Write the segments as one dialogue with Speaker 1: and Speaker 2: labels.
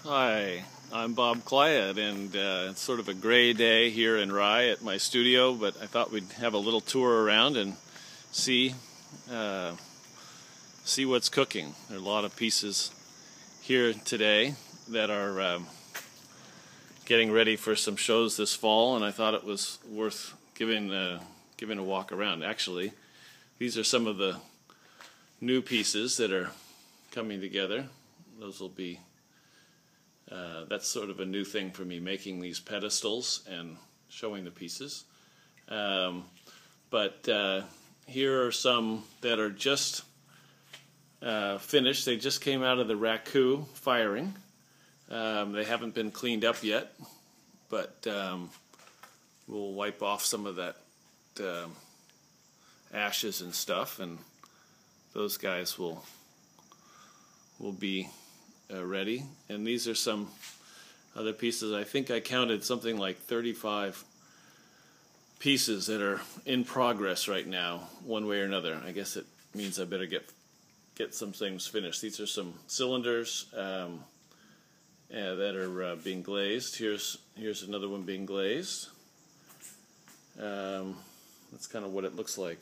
Speaker 1: Hi, I'm Bob Clyatt, and it's sort of a gray day here in Rye at my studio, but I thought we'd have a little tour around and see what's cooking. There are a lot of pieces here today that are getting ready for some shows this fall, and I thought it was worth giving a walk around. Actually, these are some of the new pieces that are coming together. Those will be that's sort of a new thing for me, making these pedestals and showing the pieces. But here are some that are just finished. They just came out of the raku firing. They haven't been cleaned up yet, but we'll wipe off some of that ashes and stuff, and those guys will be ready. And these are some other pieces. I think I counted something like 35 pieces that are in progress right now, one way or another. I guess it means I better get some things finished. These are some cylinders that are being glazed. Here's another one being glazed. That's kind of what it looks like.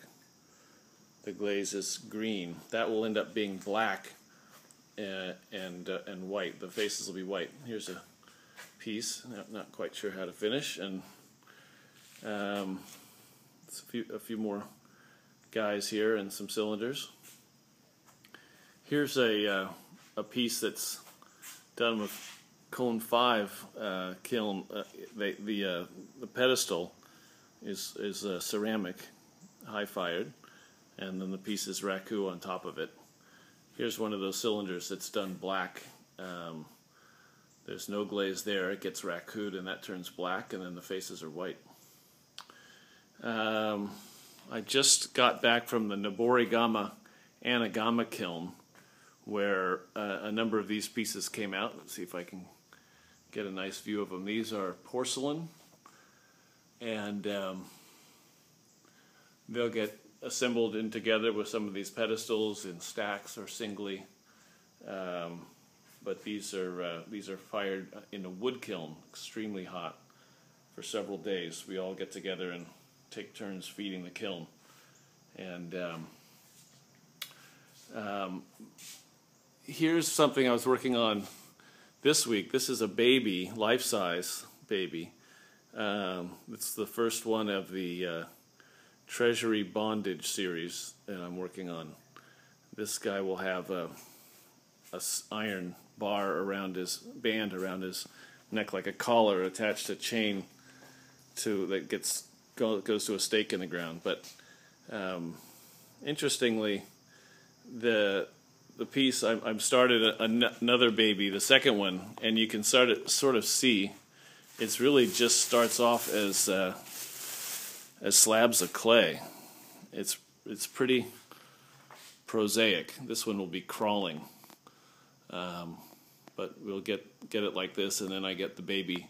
Speaker 1: The glaze is green. That will end up being black and white. The faces will be white. Here's a piece. Not quite sure how to finish, and it's a few more guys here and some cylinders. Here's a piece that's done with cone 5 kiln. The pedestal is ceramic, high fired, and then the piece is raku on top of it. Here's one of those cylinders that's done black. There's no glaze there. It gets rakued and that turns black, and then the faces are white. I just got back from the Noborigama Anagama kiln, where a number of these pieces came out. Let's see if I can get a nice view of them. These are porcelain, and they'll get assembled in together with some of these pedestals in stacks or singly, but these are fired in a wood kiln, extremely hot, for several days. We all get together and take turns feeding the kiln. And here's something I was working on this week. This is a baby, life-size baby. It's the first one of the Treasury Bondage series that I'm working on. This guy will have a iron bar around his band around his neck, like a collar attached to a chain that goes to a stake in the ground. But interestingly, the piece I'm started another baby, the second one, and you can sort of see it's really just starts off as slabs of clay. It's pretty prosaic. This one will be crawling, but we'll get it like this, and then I get the baby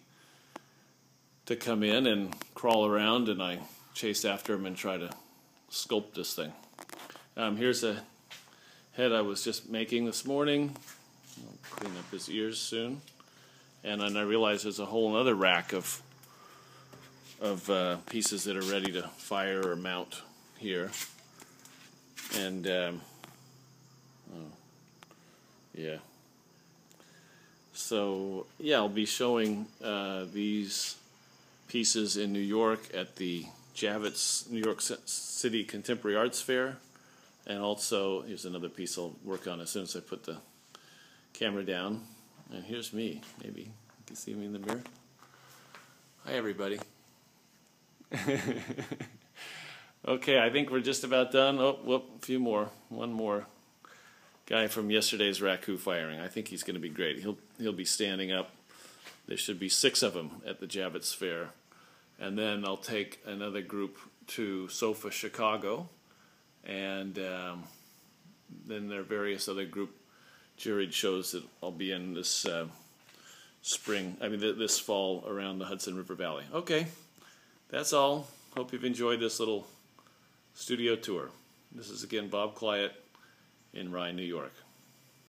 Speaker 1: to come in and crawl around, and I chase after him and try to sculpt this thing. Here's a head I was just making this morning. I'll clean up his ears soon, and then I realize there's a whole other rack of pieces that are ready to fire or mount here. And yeah, so yeah, I'll be showing these pieces in New York at the Javits New York City Contemporary Arts Fair, and also here's another piece I'll work on as soon as I put the camera down. And here's me. Maybe you can see me in the mirror. Hi, everybody. Okay, I think we're just about done. Oh, whoop, a few more. One more guy from yesterday's raku firing. I think he's going to be great. He'll be standing up. There should be 6 of them at the Javits Fair. And then I'll take another group to SOFA Chicago, and then there are various other group juried shows that I'll be in this this fall around the Hudson River Valley. Okay, that's all. Hope you've enjoyed this little studio tour. This is again Bob Clyatt in Rye, New York.